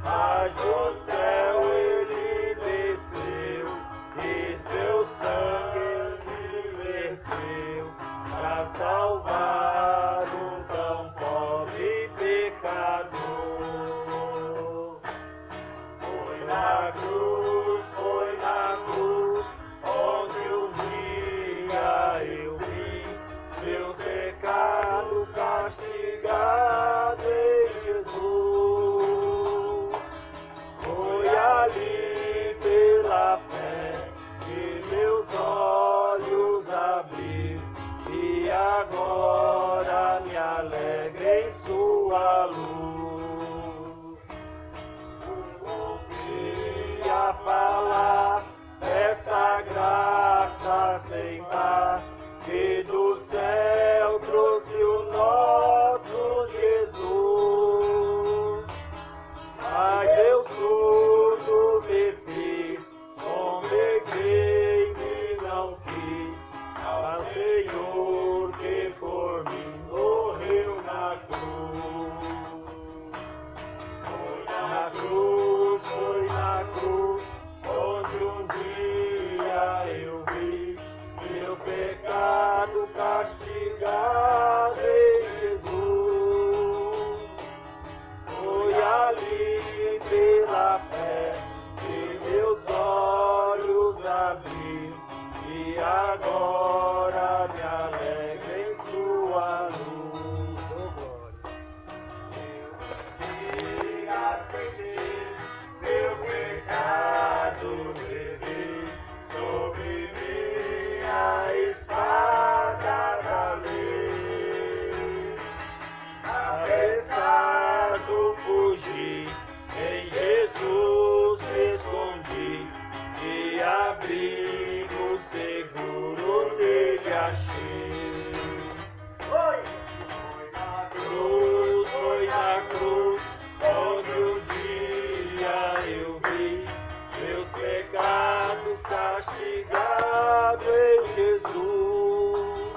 Mas do céu ele desceu e seu sangue ele verteu para salvar um tão pobre pecador. Foi na cruz, onde um dia eu vi meu pecado castigado em Jesus. Foi ali pela fé que meus olhos abri e agora me alegro em sua luz. Queria falar essa graça sem par que do céu trouxe o nosso Jesus. Mas eu surdo me fiz, congreguei-me não quis, ao Senhor que por mim morreu na cruz. Foi na cruz, onde um dia eu vi meu pecado castigado em Jesus. Foi ali pela fé que meus olhos abri e agora me alegro em sua luz. Eu aceitei meu pecado, levei sobre minha espada da lei. Apressado fugi, em Jesus me escondi e abrigo seguro nele achei. Foi na cruz, onde um dia eu vi meus pecados castigados em Jesus.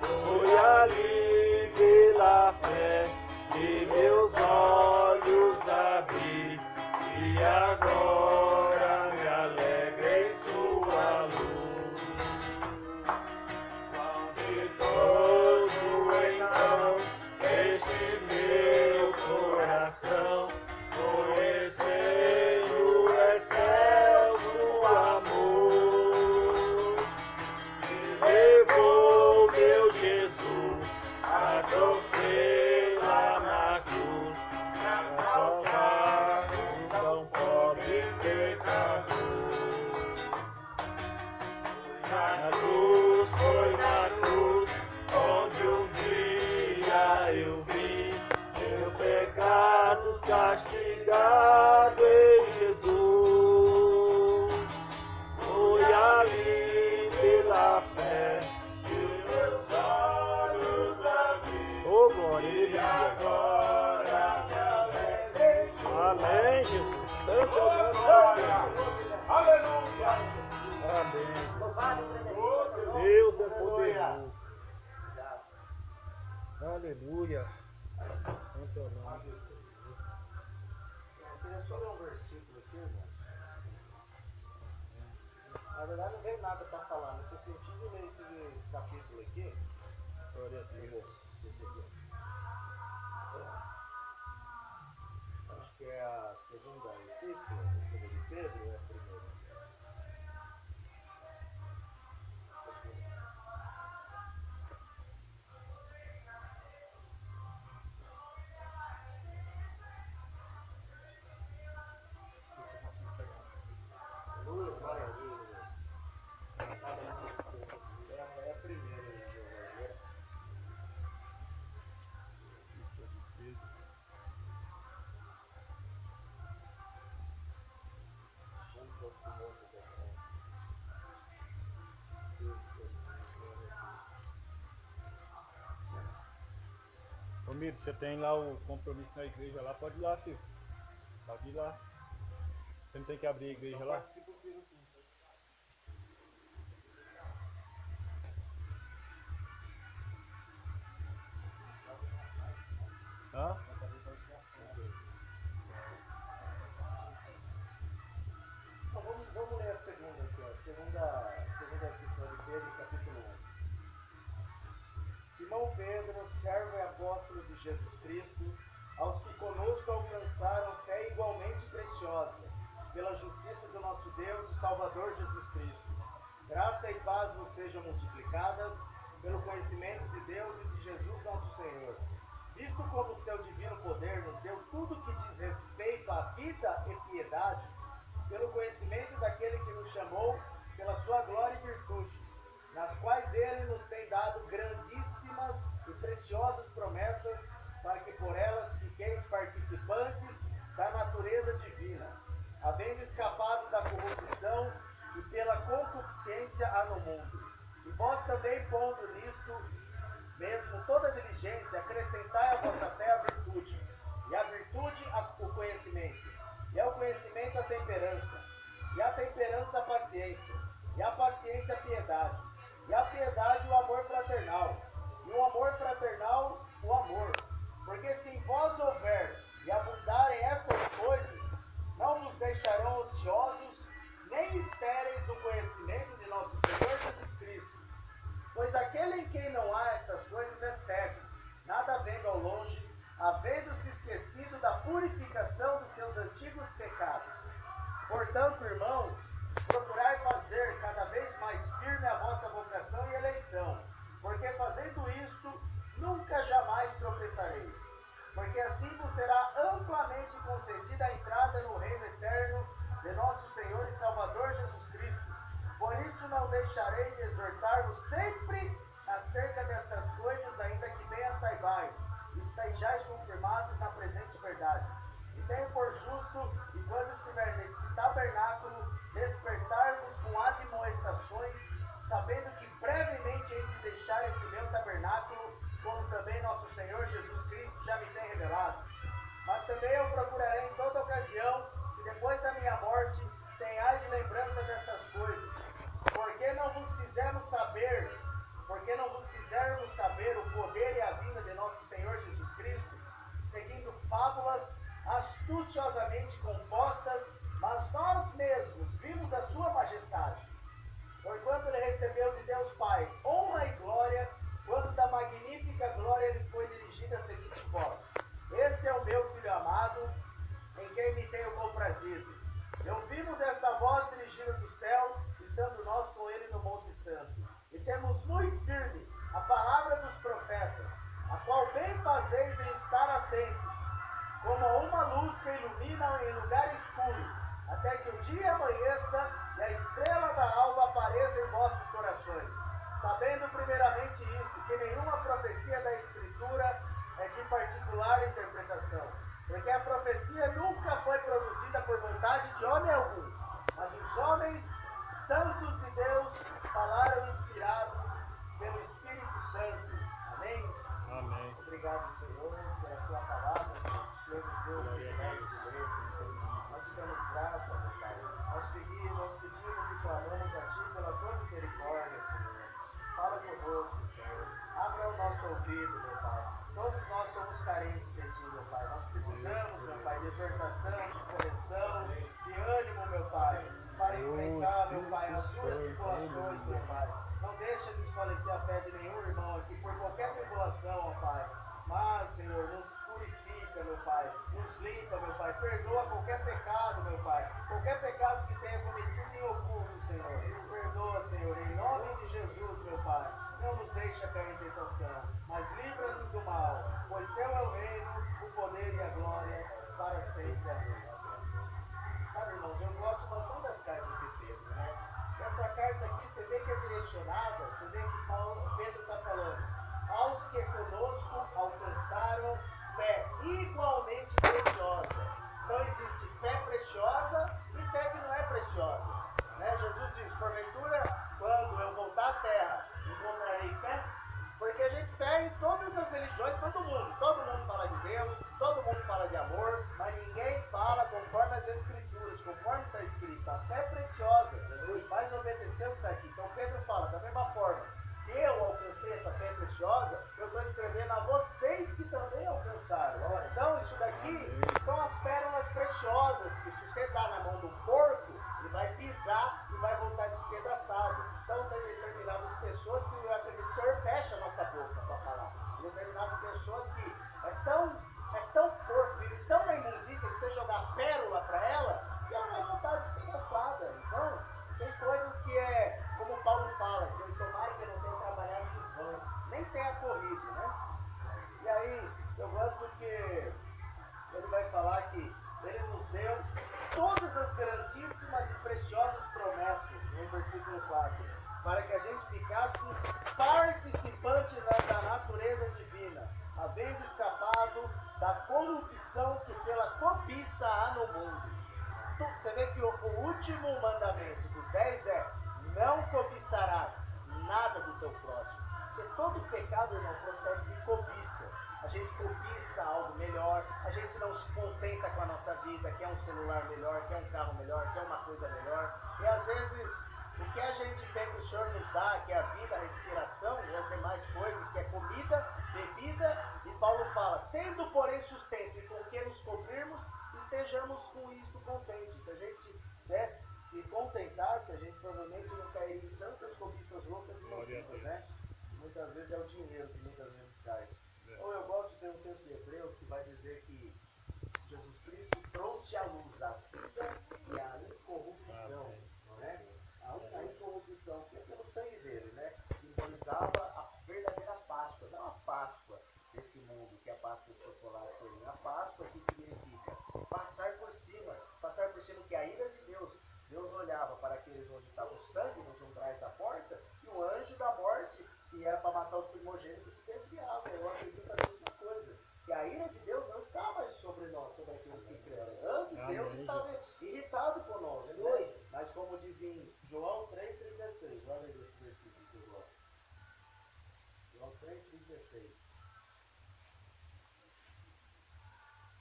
Foi ali pela fé que meus olhos abri e agora me alegro em sua luz. Vitorioso então este meu coração, conhecendo o excelso amor, me levou meu Jesus a sofrer lá na cruz, pra salvar um tão pobre pecador. Foi na cruz, onde um dia eu vi meus pecados castigados em Jesus. Foi ali pela fé que meus olhos abri. Oh, glória! E agora me alegro. Amém, Jesus. Santo Deus. Aleluia. Amém. Deus é poderoso. Aleluia. Santo é o nome de Jesus. Eu queria só ler um versículo aqui, irmão. Na verdade não veio nada para falar, mas eu senti de ler esse capítulo aqui. Glória a Deus. Acho que é a segunda epístola, a segunda de Pedro, ou é a primeira? Aleluia, glória a Deus. É a primeira. Ô Miro, você tem lá o compromisso na igreja lá, pode ir lá, filho. Pode ir lá. Você não tem que abrir a igreja lá? Hã? Então, vamos ler a segunda aqui, ó. Segunda epístola de Pedro, capítulo 1. Simão Pedro, servo e apóstolo de Jesus Cristo, aos que conosco alcançaram fé igualmente preciosa, pela justiça do nosso Deus e Salvador Jesus Cristo. Graça e paz vos sejam multiplicadas pelo conhecimento de Deus e de Jesus nosso Senhor. Visto como o seu divino poder nos deu tudo que diz respeito à vida e piedade, pelo conhecimento daquele que nos chamou pela sua glória e virtude, nas quais ele nos tem dado grandíssimas e preciosas promessas, para que por elas fiqueis participantes da natureza divina, havendo escapado da corrupção e pela concupiscência há no mundo. E vós também, pondo nisto mesmo toda diligência, acrescentai à vossa fé a virtude, e a virtude o conhecimento, e ao conhecimento a temperança, e a temperança a paciência, e a paciência a piedade, e a piedade o amor fraternal, e o amor fraternal o amor. Porque se em vós houver e abundarem essas coisas, não vos deixarão ociosos, nem estéreis do conhecimento de nosso Senhor Jesus Cristo. Pois aquele em quem não há estas coisas é cego, nada vendo ao longe, havendo-se esquecido da purificação dos seus antigos pecados. Portanto, irmãos, procurai fazer cada vez mais firme a vossa vocação e eleição, porque fazendo isto, nunca jamais tropeçareis. Porque assim vos será amplamente concedida a entrada no reino eterno de nosso Senhor e Salvador Jesus Cristo. Por isso não deixarei de exortar-vos sempre acerca destas coisas, ainda que bem as saibais, e estejais confirmados na presente verdade. E tenho por justo, e quando estiver nesse tabernáculo, despertar-vos com admoestações, sabendo que brevemente hei de deixar esse meu tabernáculo, como também nosso Senhor Jesus Cristo já me tem revelado. Mas também eu procurarei em toda ocasião, que depois da minha morte, tenhais lembrança dessas coisas. Porque não vos fizermos saber o poder e a vinda de nosso Senhor Jesus Cristo, seguindo fábulas astuciosamente compostas, mas nós mesmos vimos a sua majestade. Porquanto ele recebeu de Deus Pai honra e glória, quando da magnífica glória lhe foi dirigida a seguinte voz: Este é o meu Filho amado, em quem me tenho comprazido. E ouvimos esta voz dirigida do céu, estando nós com ele no Monte Santo. E temos muito firme a palavra dos profetas, a qual bem fazeis em estar atentos, como a uma luz que ilumina em lugar escuro, até que o dia amanheça e a estrela da alva apareça em vossos corações. Sabendo primeiramente isto, que nenhuma profecia da Escritura é de particular interpretação, porque a profecia nunca foi produzida por vontade de homem algum, mas os homens santos de Deus falaram inspirados pelo Espírito Santo. Amém? Amém. Obrigado, Senhor, pela tua palavra. O Senhor nos deu o privilégio de ler. Nós te damos graça, meu Pai. Nós pedimos e clamamos a Ti pela tua misericórdia, Senhor. Fala conosco, Senhor. Abra o nosso ouvido, meu Pai. Todos nós somos carentes de Ti, meu Pai. Nós precisamos, meu Pai, de exortação, de correção, de ânimo, meu Pai, para enfrentar, meu Pai, as suas tribulações, meu Pai. Não deixa desfalecer a fé de nenhum irmão aqui por qualquer tribulação, ó Pai. Mas, Senhor, nos purifica, meu Pai. Nos limpa, meu Pai. Perdoa qualquer pecado, meu Pai. Qualquer pecado que tenha cometido em oculto, Senhor. Perdoa, Senhor, em nome de Jesus, meu Pai. Não nos deixa cair em tentação, mas livra-nos do mal, pois teu é o reino, o poder e a glória para sempre. Amém. Sabe, irmãos, eu gosto bastante das cartas de Pedro, né? Essa carta aqui, você vê que é direcionada, você vê que Pedro está falando aos que conosco alcançaram fé igualmente preciosa. Então existe fé preciosa e fé que não é pessoas que é tão porco, vive tão na imundícia que você jogar pérola para ela, e ela vai voltar despedaçada. Então, tem coisas que como o Paulo fala, que eu tomara que eu não tenha trabalhado em vão, nem tenha corrido, né? E aí, eu gosto porque ele vai falar que ele nos deu todas as grandíssimas e preciosas promessas, no versículo 4, para que a gente ficasse participante da natureza divina, havendo escapado da corrupção que pela cobiça há no mundo. Você vê que o último mandamento dos 10 não cobiçarás nada do teu próximo. Porque todo pecado, irmão, procede de cobiça. A gente cobiça algo melhor, a gente não se contenta com a nossa vida, quer um celular melhor, quer um carro melhor, quer uma coisa melhor. E às vezes, o que a gente tem que o Senhor nos dá, que é a vida, a respiração e as demais coisas, que é comida, bebida, e Paulo fala, tendo porém sustento e com que nos cobrirmos, estejamos com isto contentes. Se a gente se contentasse, a gente provavelmente não cairia em tantas cobiças loucas e nocivas, né? Muitas vezes é o dinheiro que muitas vezes cai. Ou eu gosto de ter um texto de Hebreus que vai dizer que Jesus Cristo trouxe à luz a vida e a incorrupção, né? A incorrupção, que é pelo sangue dele, né? Simbolizava a verdadeira Páscoa, não a Páscoa desse mundo, que é a Páscoa de chocolate. A Páscoa que significa passar por cima que a ira de Deus. Deus olhava para aqueles onde estava o sangue, nos umbrais da porta, e o anjo da morte, que era para matar os primogênitos, se desviava. Eu acredito a mesma coisa, que a ira de Deus não está mais sobre nós, sobre aqueles que creem. Antes Deus estava irritado conosco, né? Mas como diz em João 3,36, olha aí esse versículo que eu gosto. João 3,36.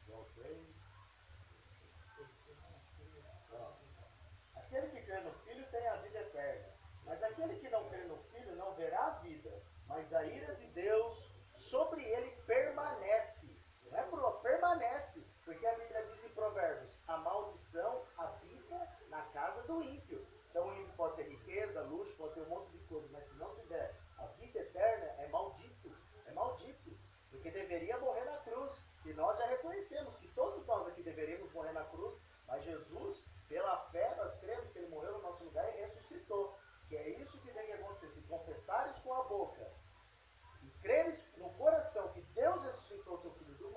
João 3. Aquele que crê no Filho tem a vida eterna, mas aquele que não crê no Filho não verá a vida, mas a ira de Deus sobre ele permanece. Não é permanece, porque a Bíblia diz em Provérbios, a maldição habita na casa do ímpio. Então o ímpio pode ter riqueza, luxo, pode ter um monte de coisa, mas se não tiver a vida eterna, é maldito, porque deveria morrer na cruz. E nós já reconhecemos que todos nós aqui deveríamos morrer na cruz, mas Jesus, pela fé, nós cremos que ele morreu no nosso lugar e ressuscitou. Que é isso que tem que acontecer. Se confessares com a boca e creres no coração que Deus ressuscitou o seu Filho dos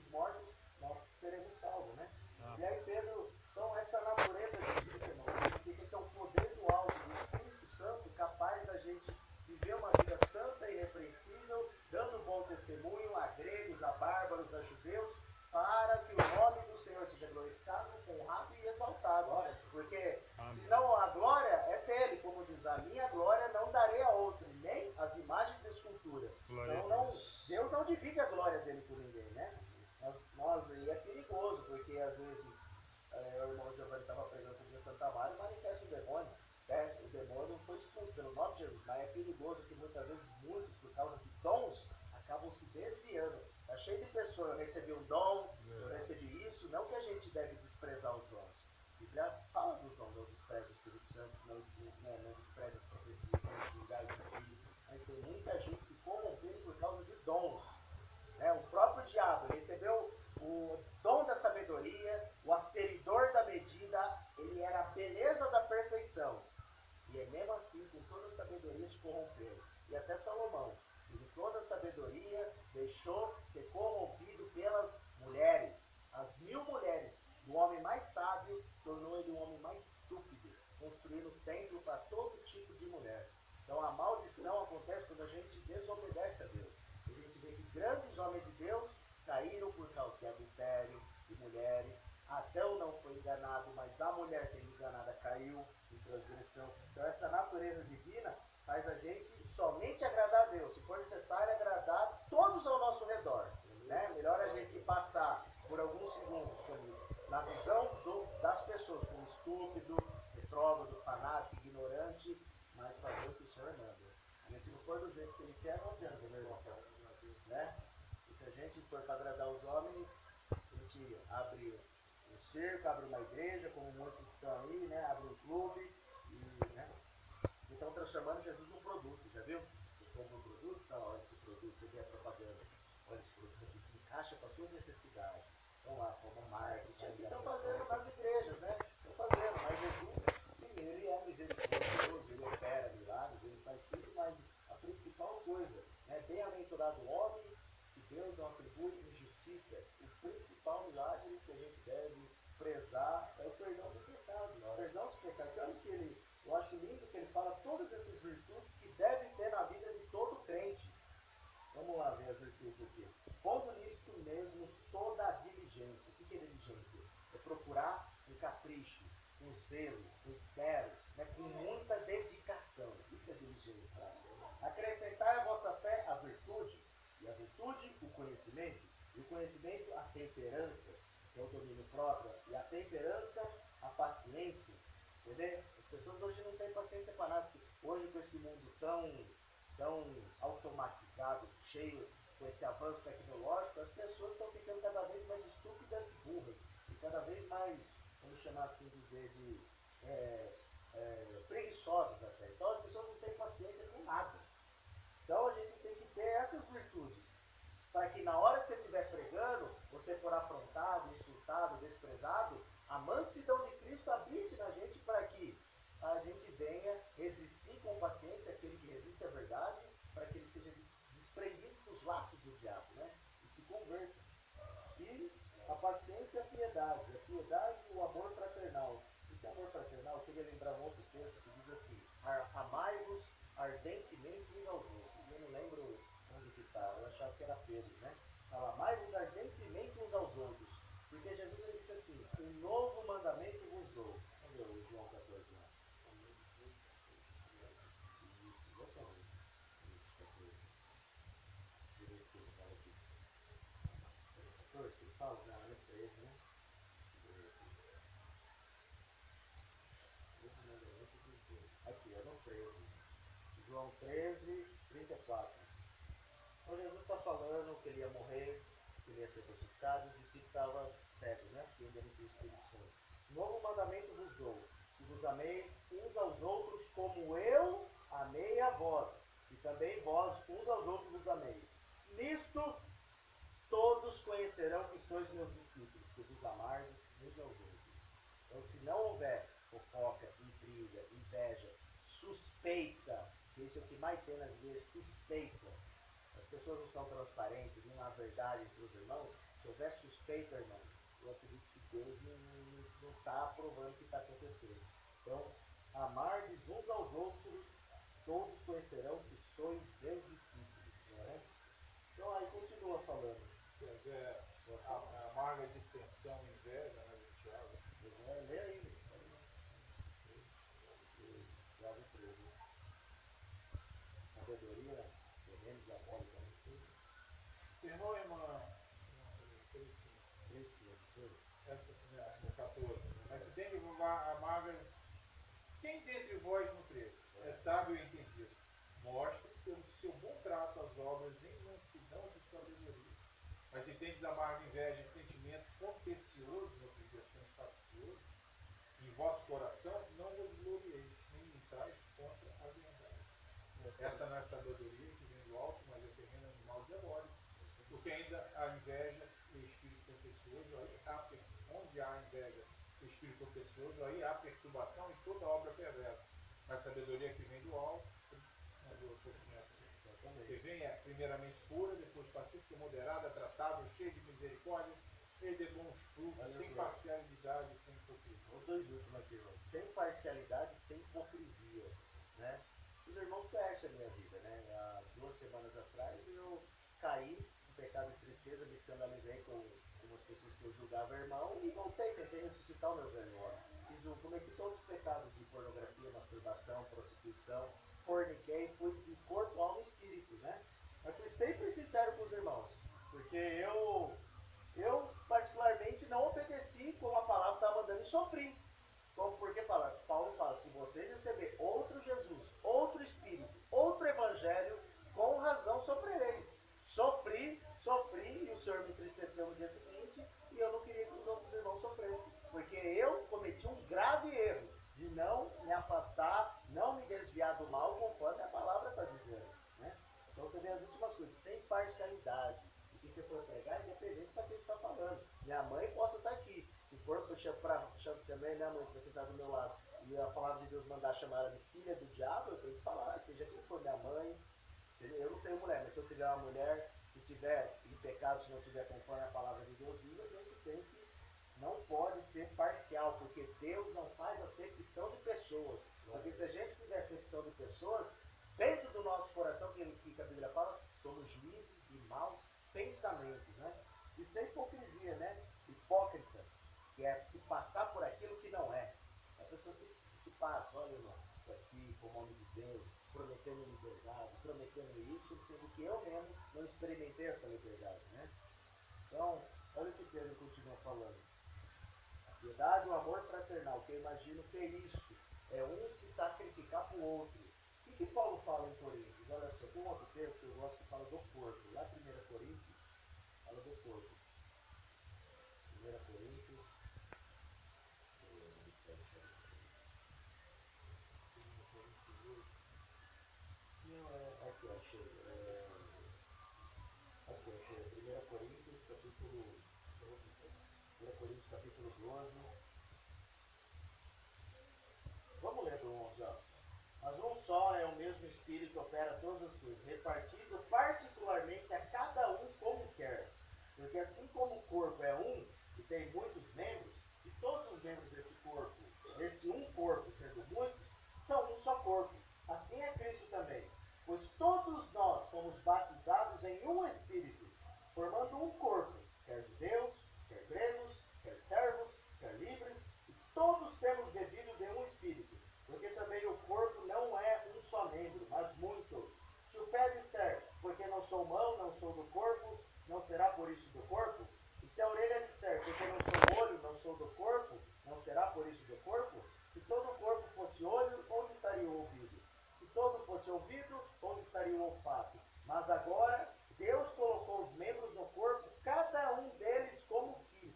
mortos, nós seremos salvos, né? E aí Pedro, então essa natureza de Cristo, irmão, significa que é o poder do alto, do Espírito Santo, capaz da gente viver uma vida santa e irrepreensível, dando bom testemunho a gregos, a bárbaros, a judeus, para que o nome do Senhor seja glorificado, honrado e exaltado. Porque senão a glória é dele, como diz, a minha glória não darei a outro, nem as imagens de escultura. Então Deus não divide a glória dele por ninguém, né? E é perigoso, porque às vezes o irmão Giovanni estava pregando com o Santa Maria e manifesta o demônio. Né? O demônio foi expulso pelo nome de Jesus, mas é perigoso que muitas vezes muitos, por causa de dons, acabam se desviando. Está cheio de pessoas, eu recebi um dom, eu recebi isso, não que a gente deve desprezar os dons. A Bíblia fala dos dons, não despreza o Espírito Santo, não despreza as profecias, não lugar do Espírito, mas tem muita gente se corrompendo por causa de dons. O próprio diabo recebeu o dom da sabedoria, o aferidor da medida, ele era a beleza da perfeição. E é mesmo assim, com toda a sabedoria, se corrompeu. E até Salomão, com toda a sabedoria, deixou ser corrompido pelas mulheres. As 1000 mulheres do homem mais sábio, tornou ele um homem mais estúpido, construindo templo para todo tipo de mulher. Então a maldição acontece quando a gente desobedece a Deus. A gente vê que grandes homens de Deus caíram por causa de adultério, de mulheres. Adão não foi enganado, mas a mulher sendo enganada caiu em transgressão. Então essa natureza divina faz a gente somente agradar a Deus. Se for necessário agradar todos ao nosso redor. Né? Melhor a gente passar por alguns segundos na visão das pessoas como estúpido, retrógrado, fanático, ignorante, mas fazer o que o Senhor manda. E se não for do jeito que ele quer, não adianta, meu irmão. Né? E se a gente for para agradar os homens, a gente abre um circo, abre uma igreja, como muitos estão aí, né? Abre um clube e, né? Estão transformando Jesus num produto, já viu? Você compra um produto, tá, olha esse produto, você vê a propaganda, olha esse produto. dado homem, que Deus não atribui injustiça. O principal milagre que a gente deve prezar é o perdão do pecado. O perdão do pecado. Olha que eu acho lindo que ele fala todas essas virtudes que devem ter na vida de todo crente. Vamos lá ver as virtudes aqui. Pondo nisso mesmo toda a diligência. O que é diligência? É procurar um capricho, um zelo, um esmero, né, com muita dedicação. Isso é diligência. Acrescentai à vossa fé a virtude, e a virtude o conhecimento, e o conhecimento a temperança, que é o domínio próprio, e a temperança a paciência. Entendeu? As pessoas hoje não têm paciência para nada. Hoje, com esse mundo tão automatizado, cheio com esse avanço tecnológico, as pessoas estão ficando cada vez mais estúpidas e burras, e cada vez mais, vamos chamar assim dizer, de preguiçosas até. Então as pessoas não têm paciência com nada. Então a gente tem que ter essas virtudes, para que na hora que você estiver pregando, você for afrontado, insultado, desprezado, a mansidão de Cristo habite na gente para que a gente venha resistir com paciência aquele que resiste à verdade, para que ele seja desprendido dos laços do diabo, né? E se converta. E a paciência e a piedade e o amor fraternal. Esse amor fraternal, eu queria lembrar um outro texto que diz assim: amai-vos ardentemente uns aos outros. Eu não lembro onde que está, eu achava que era Pedro, né? Fala, amai-vos ardentemente uns aos outros. Porque Jesus ele disse assim: um novo mandamento vos dou. Vamos ver o João 14 lá. Fala, não, é 13, né? Aqui, é no 13. João 13, 34. Então Jesus está falando que ele ia morrer, que ele ia ser crucificado, e os discípulos estavam cegos, né? Porque ainda não tinha o Espírito Santo. Novo mandamento vos dou, que vos ameis uns aos outros como eu amei a vós, e também vós uns aos outros vos ameis. Nisto todos conhecerão que sois meus discípulos, que vos amardes uns aos outros. Então, se não houver fofoca, intriga, inveja, suspeita, que isso é o que mais tem nas igrejas, suspeita. As pessoas não são transparentes, não há verdade entre os irmãos. Se houver suspeita, irmão, eu acredito que Deus não está aprovando o que está acontecendo. Então, amardes uns aos outros, todos conhecerão que sois meus discípulos. Não é? Então, aí continua falando. A amarga dissensão, inveja, né, do Tiago. Lê aí. Tiago 13. Sabedoria, terreno diabólica. Irmão e irmã, essa no 14. Mas se tem que amarga, quem dentre vós no 13 é sábio e entendido, mostre pelo seu bom trato as obras em mansidão de sabedoria. Mas se tendes amarga inveja e sentimento contencioso, no primeiro faccioso, em vosso coração, não vos glorieis, nem mentais contra a verdade. Essa não é a sabedoria que vem do alto, mas é terreno animal diabólico. Porque ainda a inveja e o espírito contencioso, aí onde há inveja e o espírito contencioso, aí há perturbação e toda obra perversa. A sabedoria que vem do alto, que vem é primeiramente pura, depois pacífica, moderada, tratável, cheia de misericórdia, cheia de bons frutos, sem parcialidade, sem hipocrisia. Os dois últimos aqui, sem parcialidade, sem hipocrisia, né? Os irmãos conhecem a minha vida, né? Há 2 semanas atrás eu caí no pecado de tristeza, me escandalizei com as pessoas que eu julgava irmão e voltei, tentei ressuscitar o meu velho homem. Cometi todos os pecados de pornografia, masturbação, prostituição, forniquei, fui de corpo, alma e espírito, né? Mas fui sempre sincero com os irmãos, porque eu particularmente não obedeci como a palavra estava mandando e sofri. Porque Paulo fala, se vocês receber outro Jesus, outro Espírito, outro Evangelho, com razão sofrereis. Sofri, e o Senhor me entristeceu no dia seguinte, e eu não queria que os outros irmãos sofressem. Porque eu cometi um grave erro de não me afastar, não me desviar do mal, conforme a palavra está dizendo. Né? Então você vê as últimas coisas, sem parcialidade. O que você for pregar, independente para quem está falando. Minha mãe possa estar aqui. Se for para chamar minha mãe, para sentar do meu lado, e a palavra de Deus mandar chamar ela de filha do diabo, eu tenho que falar, seja quem for minha mãe. Eu não tenho mulher, mas se eu tiver é uma mulher, se tiver em pecado, se não tiver conforme a palavra de Deus diz, a gente tem que, não pode ser parcial, porque Deus não faz acepção de pessoas. Porque se a gente fizer acepção de pessoas, dentro do nosso coração, que a Bíblia fala, somos juízes de maus pensamentos, né? Isso é hipocrisia, né? Hipócrita, que é se passar por aquilo que não é. A pessoa se passa, olha, irmão, aqui, com o nome de Deus, prometendo liberdade, prometendo isso, sendo que eu mesmo não experimentei essa liberdade, né? Então, olha o que Pedro continua falando. A piedade e o amor fraternal, que eu imagino que é isso, é um se sacrificar para o outro. O que Paulo fala em Coríntios? Olha só, tem um outro texto que eu gosto que fala do corpo. Lá em 1 Coríntios, fala do corpo. 1 Coríntios, aqui achei. Aqui achei. 1 Coríntios, capítulo 12. Vamos ler do 11, ó. Mas um só é o mesmo Espírito que opera todas as coisas, repartido particularmente a cada um como quer. Porque assim como o corpo é um, e tem muitos membros, e todos os membros desse corpo, desse um corpo sendo muitos, são um só corpo. Assim é Cristo também. Pois todos nós somos batizados em um Espírito, formando um corpo, quer judeus, quer gregos, quer servos, quer livres, e todos temos bebido de um Espírito. Porque também o corpo não é um só membro, mas muitos. Se o pé disser, porque não sou mão, não sou do corpo, não será por isso do corpo? E se a orelha disser, porque não sou olho, não sou do corpo, não será por isso do corpo? Se todo o corpo fosse olho, onde estaria o ouvido? Se todo fosse ouvido, onde estaria o olfato? Mas agora, Deus colocou os membros no corpo, cada um deles como quis.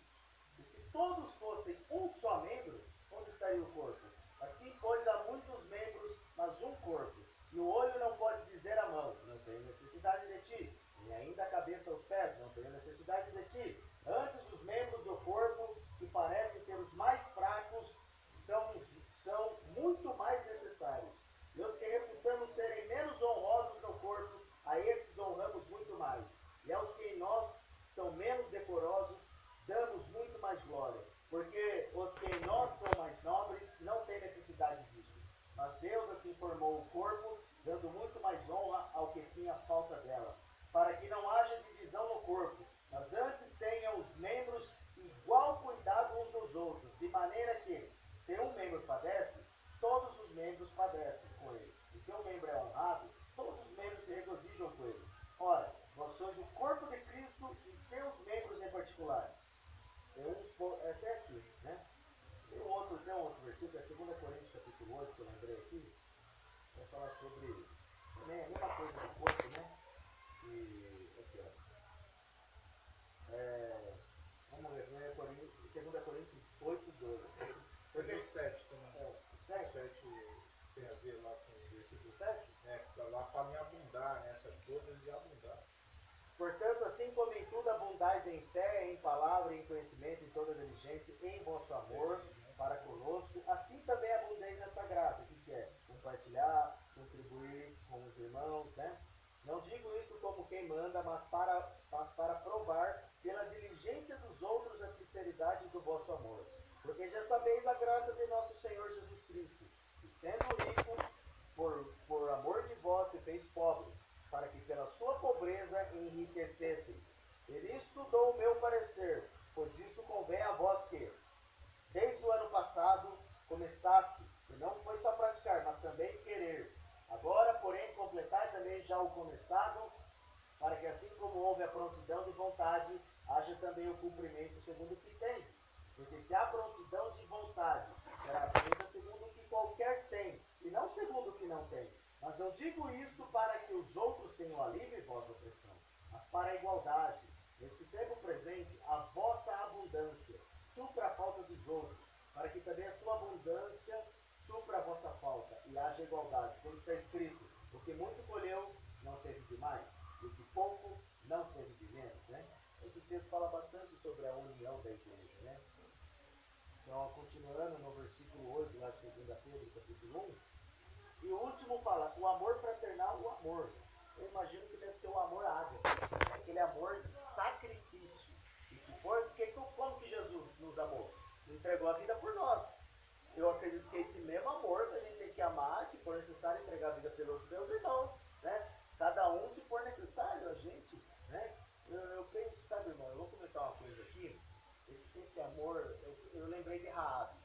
E se todos fossem um só membro, onde estaria o corpo? Assim, pois, há muitos membros, mas um corpo. E o olho não pode dizer à mão, não tenho necessidade de ti. Nem ainda a cabeça aos pés, não tenho necessidade de ti. Antes, os membros do corpo, que parecem ser os mais fracos, são muito mais necessários. E os que reputamos serem menos honrosos no corpo, a esses honramos muito mais. E aos que em nós são menos decorosos, damos muito mais glória. Porque os que em nós são mais nobres não têm necessidade disso. Mas Deus assim formou o corpo, dando muito mais honra ao que tinha falta dela, para que não haja divisão no corpo, mas antes tenham os membros igual cuidado uns dos outros, de maneira que, se um membro padece, todos os membros padecem com ele. E se um membro é honrado, todos os membros se regozijam com ele. Ora, vós sois o corpo de Cristo e seus membros em particular. Até aqui, né? Tem um outro versículo, é 2 Coríntios capítulo 8, que eu lembrei aqui, vai falar sobre também a mesma coisa do corpo, né? E aqui, ó. Vamos ver, 2 Coríntios 8, 12. Porque 7 também. 7 tem a ver lá com o versículo 7? Lá fala em abundar, né? Essas coisas de abundar. Portanto, assim como em tudo abundais em fé, em palavra, em conhecimento, em toda diligência, em vosso amor para conosco, assim também abundeis nessa graça, que é compartilhar, contribuir com os irmãos, né? Não digo isso como quem manda, mas para provar pela diligência dos outros a sinceridade do vosso amor. Porque já sabeis a graça de nosso Senhor Jesus Cristo, que sendo rico, por amor de vós se fez pobre, para que pela sua pobreza enriquecessem. Ele estudou o meu parecer, pois isso convém a vós que, desde o ano passado, começaste, e não foi só praticar, mas também querer. Agora, porém, completai também já o começado, para que assim como houve a prontidão de vontade, haja também o cumprimento segundo o que tem. Porque se há prontidão de vontade, será feita segundo o que qualquer tem, e não segundo o que não tem. Mas não digo isto para que os outros tenham alívio em vossa opressão, mas para a igualdade. Nesse tempo presente, a vossa abundância supra a falta dos outros, para que também a sua abundância supra a vossa falta, e haja igualdade. Como está escrito, o que muito colheu, não teve demais, e o que pouco, não teve de menos, né? Esse texto fala bastante sobre a união da igreja, né? Então, continuando no versículo 8, lá de 2 Pedro, capítulo 1, e o último fala, o amor fraternal, o amor. eu imagino que deve ser o amor ágape, aquele amor de sacrifício. E que foi, como que Jesus nos amou? Entregou a vida por nós. Eu acredito que esse mesmo amor que a gente tem que amar, se for necessário entregar a vida pelos meus irmãos, né? Cada um se for necessário, a gente, né? Eu penso, sabe, irmão, eu vou comentar uma coisa aqui. Esse amor, eu lembrei de Raabe.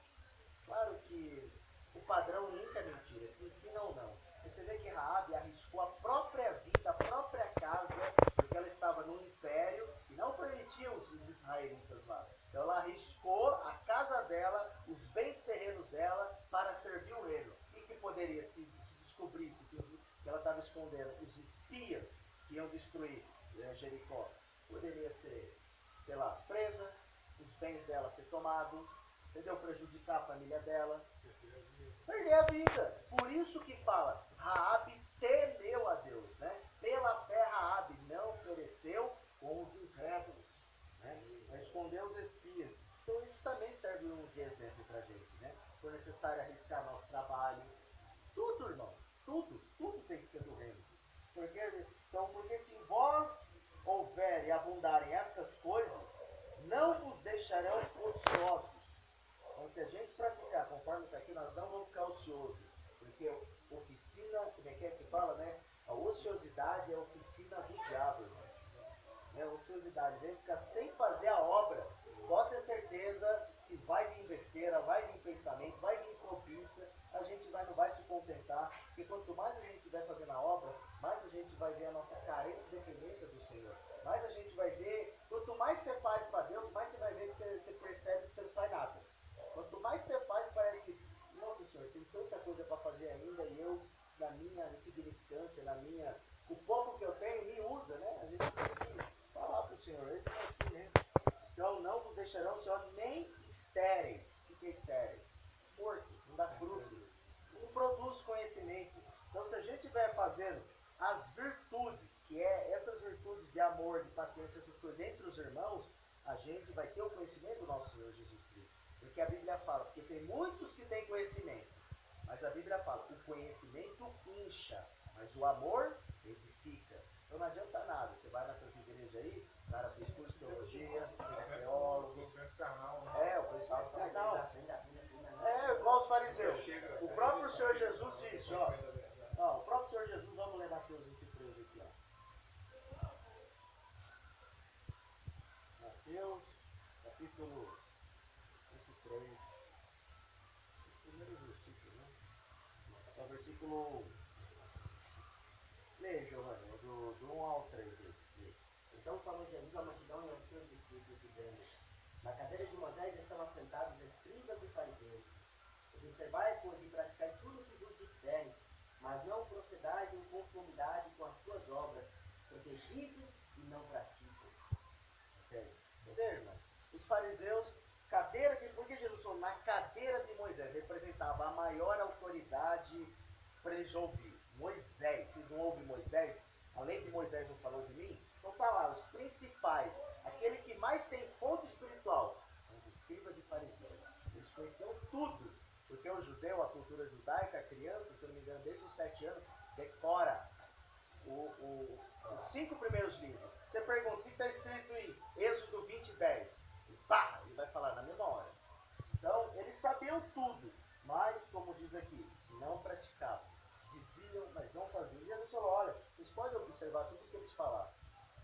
Claro que o padrão nunca é mentira, se ensina ou não. Você vê que Raabe arriscou a própria vida, a própria casa, porque ela estava num império e não permitia os israelitas lá. Então ela arriscou a casa dela, os bens terrenos dela, para servir o reino. E que poderia, se descobrisse que ela estava escondendo os espias que iam destruir Jericó, poderia ser, sei lá, presa, os bens dela ser tomados, entendeu? Prejudicar a família dela, perder a vida. Por isso que fala, Raabe temeu a Deus, né? Pela fé Raabe não pereceu com os incrédulos, né? Escondeu os espias. Então isso também serve de exemplo pra gente, né? Se for necessário arriscar nosso trabalho, tudo, irmão, tudo tem que ser do reino. Porque se em vós houver e abundarem essas coisas, não vos deixarão ociosos. Então, se a gente praticar conforme está aqui, nós não vamos ficar ociosos. Porque oficina, como é que fala, né? A ociosidade é a oficina do diabo, irmão. Né? A ociosidade, vem ficar sem fazer a obra, pode ter certeza que vai vir besteira, vai vir pensamento, vai vir cobiça, a gente não vai se contentar, porque quanto mais a gente estiver fazendo a obra, mais a gente vai ver a nossa carência e dependência do Senhor. Mais a gente vai ver, quanto mais você faz para Deus, mais você vai ver que você percebe que você não faz nada. Quanto mais você faz, parece que, nossa Senhor, tem tanta coisa para fazer ainda e eu, na minha insignificância, o pouco que eu tenho, me usa, né? A gente tem que falar para o Senhor, esse é assim mesmo. Então não vos deixarão só nem estérem. O que é estérem? Morto, não dá fruto, não produz conhecimento. Então se a gente estiver fazendo as virtudes, que é essas virtudes de amor, de paciência, essas coisas entre os irmãos, a gente vai ter o conhecimento do nosso Senhor Jesus Cristo. Porque a Bíblia fala, porque tem muitos que têm conhecimento, mas a Bíblia fala, o conhecimento incha, mas o amor edifica. Então não adianta nada, você vai nessas igrejas aí, o cara fez curso de teologia, é teólogo, o pessoal do canal. É, igual os fariseus. O próprio Senhor Jesus disse, ó, o próprio Senhor Jesus, vamos ler Mateus 23 aqui, ó. Mateus, capítulo 23, o primeiro versículo, né? É o versículo, leia, Giovanni, do 1 ao 3. Então falou Jesus à multidão e aos seus discípulos, dizendo: na cadeira de Moisés estavam sentados escribas e fariseus. Observai, pois, e praticai tudo o que vos disserem, mas não procedais em conformidade com as suas obras, porque dizem e não praticam. Entendeu, irmão? Os fariseus, porque Jesus falou, na cadeira de Moisés, representava a maior autoridade para eles ouvir. Moisés, vocês não ouvem Moisés? Além de Moisés não falou de mim? Então tá lá, os principais, aquele que mais tem fonte espiritual, são os escribas e fariseus. Eles conheciam tudo, porque o judeu, a cultura judaica, a criança, se eu não me engano, desde os 7 anos, decora os 5 primeiros livros. Você pergunta o que está escrito em Êxodo 20:10. E pá, ele vai falar na mesma hora. Então, eles sabiam tudo, mas, como diz aqui, não praticavam. Diziam, mas não faziam. E Jesus falou, olha, vocês podem observar tudo o que eles falaram.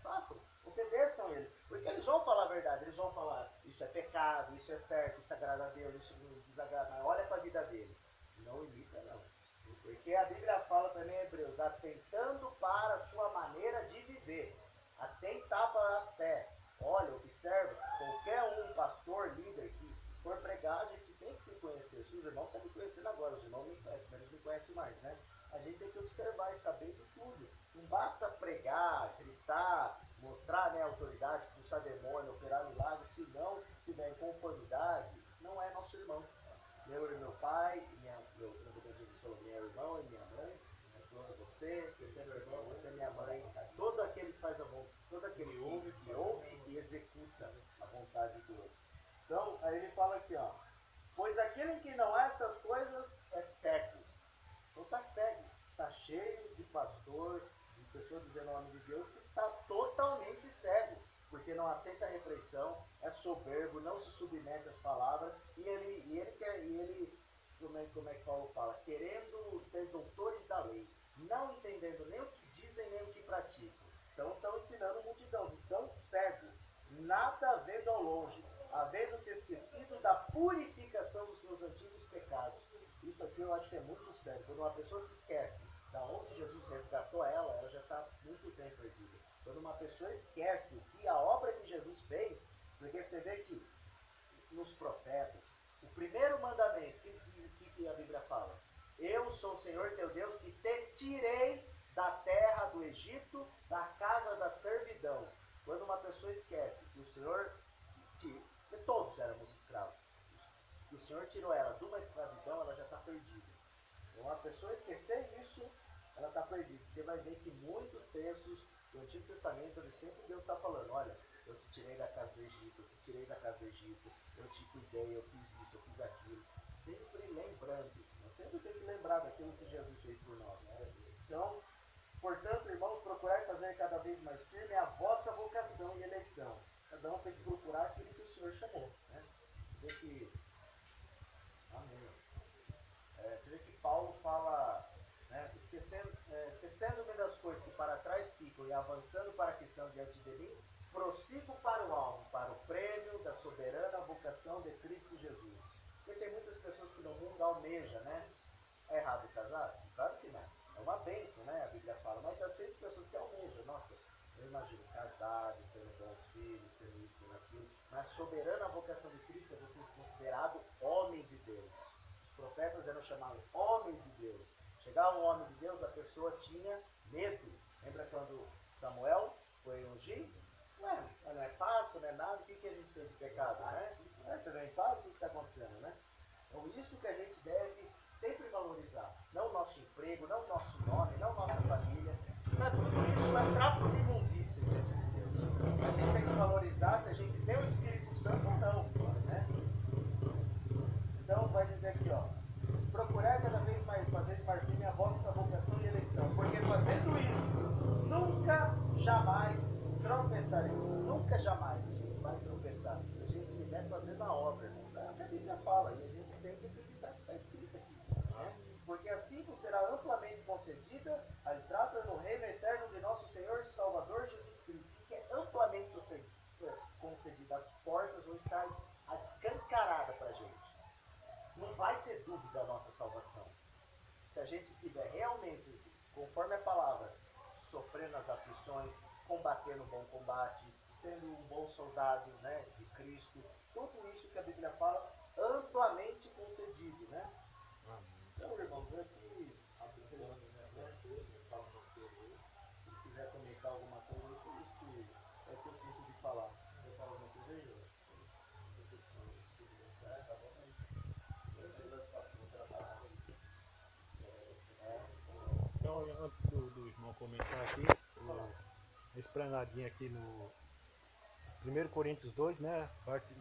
Façam, obedeçam eles. Porque eles vão falar a verdade, eles vão falar, isso é pecado, isso é certo, isso agrada a Deus, isso não desagrada. Mas olha para a vida dele. Não imita, não. Porque a Bíblia fala também em Hebreus, atentando para a sua maneira de viver. Atentar para a fé. Olha, observa, qualquer pastor, líder, que for pregar, a gente tem que se conhecer. Os irmãos estão me conhecendo agora, os irmãos me conhecem, mas eles me conhecem mais, né? A gente tem que observar e saber de tudo. Não basta pregar, gritar, mostrar, né, autoridade, expulsar demônio, operar milagres, se não tiver em conformidade, não é nosso irmão. Meu pai, meu irmão e minha mãe, você é minha mãe, todo aquele que faz a vontade, todo aquele que ouve e executa a vontade de Deus. Então, aí ele fala aqui, ó, pois aquele que não há essas coisas é cego. Então tá cego, tá cheio de pastor, de pessoa dizendo o nome de Deus, que está totalmente cego, porque não aceita a reflexão, é soberbo, não se submete às palavras, e ele como é que Paulo fala? Querendo ser doutores da lei, não entendendo nem o que dizem, nem o que praticam. Então estão ensinando multidão, são cegos, nada vendo ao longe, havendo se esquecido da purificação dos seus antigos pecados. Isso aqui eu acho que é muito sério. Quando uma pessoa se esquece da onde Jesus resgatou ela já está muito tempo perdida. Quando uma pessoa esquece o que a obra que Jesus fez, porque você vê que nos profetas, o primeiro mandamento, que a Bíblia fala? Eu sou o Senhor teu Deus que te tirei da terra do Egito, da casa da servidão. Quando uma pessoa esquece que o Senhor, que todos éramos escravos, que o Senhor tirou ela de uma escravidão, ela já está perdida. Então, uma pessoa esquecer isso, ela está perdida. Você vai ver que muitos textos do Antigo Testamento, sempre Deus está falando, olha, eu te tirei da casa do Egito, eu te tirei da casa do Egito, eu te cuidei, eu fiz isso, eu fiz aquilo. Sempre lembrando, nós sempre temos que lembrar daquilo que Jesus fez por nós. Né? Então, portanto, irmãos, procurai fazer cada vez mais firme a vossa vocação e eleição. Cada um tem que procurar aquilo que o Senhor chamou. Né? Vê que... Amém. Você vê que Paulo fala, né, esquecendo-me das coisas que para trás ficam e avançando para a questão diante de mim, prossigo para o alvo, para o prêmio da soberana vocação de Cristo Jesus. Porque tem muitas pessoas que no mundo almejam, né? É errado casar? Claro que não. É uma bênção, né? A Bíblia fala. Mas há sempre pessoas que almejam. Nossa, eu imagino casado, tendo bons filhos, tendo isso, tendo aquilo. Mas a soberana vocação de Cristo é você ser considerado homem de Deus. Os profetas eram chamados homens de Deus. Chegava um homem de Deus, a pessoa tinha medo. Lembra quando Samuel foi ungir? Não é fácil, não é nada. O que a gente fez de pecado, né? Você não é fácil, o que está acontecendo, né? Então isso que a gente deve sempre valorizar. Não o nosso emprego, não o nosso nome, não nossa família. Não, tudo isso não é tráfico de imundícia diante de Deus. A gente tem que valorizar se a gente tem o Espírito Santo ou não. Né? Então vai dizer aqui, ó. Procurar cada vez mais fazer firme a vossa vocação e eleição. Porque fazendo isso, nunca, jamais tropeçarei. Nunca, jamais a gente vai tropeçar. A gente se estiver fazendo a obra. É o que a Bíblia fala. E a gente tem que acreditar que está escrito aqui. Né? Porque assim vos será amplamente concedida a entrada no reino eterno de nosso Senhor e Salvador Jesus Cristo. Que é amplamente concedida. As portas vão estar escancaradas para a gente. Não vai ter dúvida da nossa salvação. Se a gente estiver realmente, conforme a palavra, sofrendo as aflições, combatendo o bom combate, sendo um bom soldado, né, de Cristo, tudo isso que a Bíblia fala, amplamente concedido, né? Então, irmãos, aqui, se quiser comentar alguma coisa, isso é que eu sinto de falar. Você fala alguma coisa aí, João? Então, antes do irmão comentar aqui, explanadinho aqui no 1 Coríntios 2, né,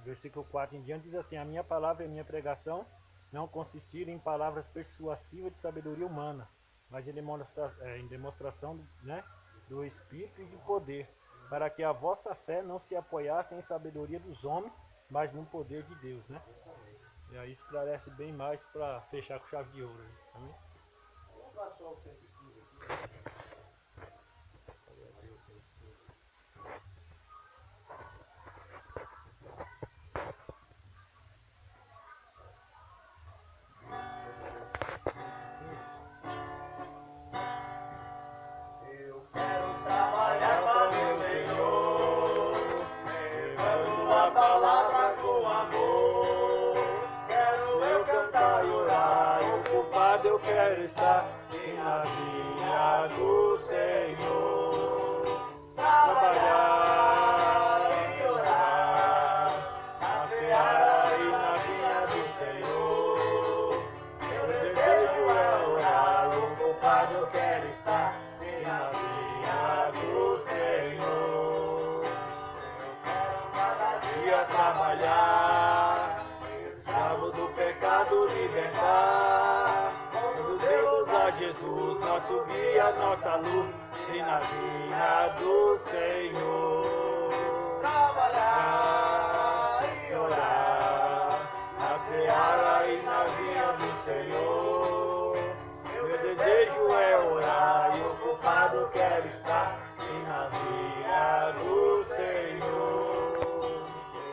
versículo 4 em diante, diz assim: a minha palavra e a minha pregação não consistiram em palavras persuasivas de sabedoria humana, mas em demonstração, né, do Espírito e de poder, para que a vossa fé não se apoiasse em sabedoria dos homens, mas no poder de Deus, né? E aí esclarece bem mais para fechar com chave de ouro. Amém? Vamos lá só o 115 aqui. Eu quero estar na vinha do Senhor, trabalhar e orar, na seara e na vinha do Senhor. Meu desejo é orar, ocupado eu quero estar na vinha do Senhor. Eu quero cada dia trabalhar, escravo do pecado libertar. Jesus, nosso guia, nossa luz, e na vinha do Senhor. Trabalhar e orar, na seara e na vinha do Senhor. Meu desejo é orar e ocupado quero estar e na vinha do Senhor.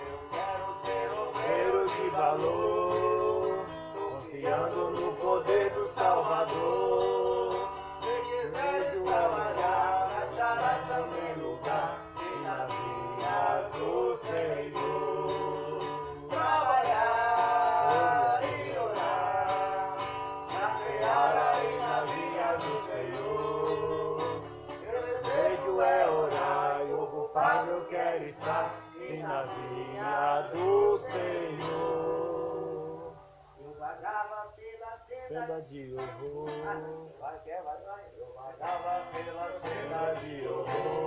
Eu quero ser obreiro de valor, confiando no poder do Salvador. Desejo trabalhar, achar também lugar e na vinha do Senhor. Trabalhar e orar, na seara e na vinha do Senhor. Meu desejo é orar e ocupado eu quero estar e na vinha do Senhor. Eu vagava pela Senda de horror, Vai. Eu vagava pela senda de horror.